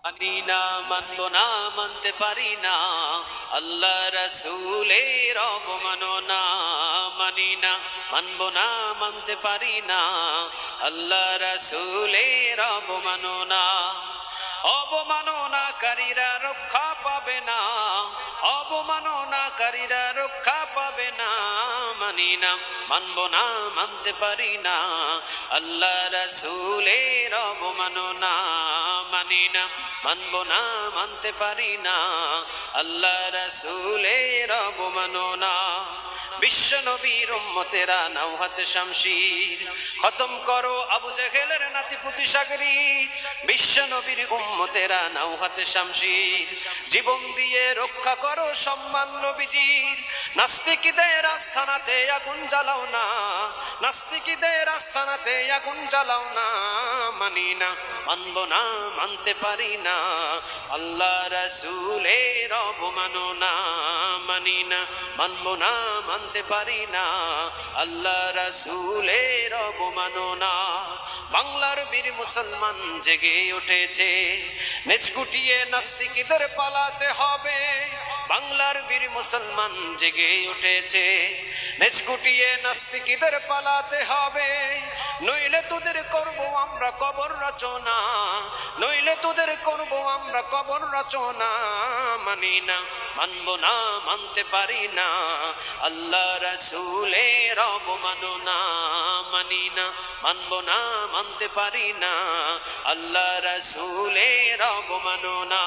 মানি না, মানব না, মানতে পারি না, আল্লাহ রাসূলের অবমাননা। মানি না, মানব না, মানতে পারি না, আল্লাহ রাসূলের অবমাননা। অবমাননাকারীরা রক্ষা পাবে না, অবমাননাকারীরা রক্ষা পাবে না। মানি না, মানব না, মানতে পারি না, আল্লাহ রাসূলের অবমাননা। মানি না, মানব না, মানতে পারি না, আল্লাহ রাসূলের অবমাননা। বিশ্ব নবীর উম্মতেরা নাও হাতে শামশির, খতম করো আবু জেহেলের নাতিপুতি সাগরী। বিশ্ব নবীর উম্মতেরা নাও হাতে শামশির, জীবন দিয়ে রক্ষা করো সম্মান নবীজির। নাস্তিকদের আস্থানাতে আগুন জ্বালাও না, নাস্তিকদের আস্থানাতে আগুন জ্বালাও না। মানি না, মানব না, মানতে পারি না, আল্লাহ রাসূলের অবমাননা। মানি না, মানব না, মানতে পারি না, আল্লাহ রাসূলের অবমাননা। বাংলার বীর মুসলমান জেগে উঠেছে, নেচ গুটিয়ে নাস্তিকদের পালাতে হবে। বাংলার বীর মুসলমান জেগে উঠেছে, নেচ গুটিয়ে নাস্তিকদের পালাতে হবে। নইলে তোদের করব আমরা কবর রচনা, নইলে তোদের করব আমরা কবর রচনা। মানি না, মানব না, মানতে পারি না, আল্লাহ রাসূলের অবমাননা। মানি না, মানব না, মানতে পারি না, আল্লাহ রাসূলের অবমাননা।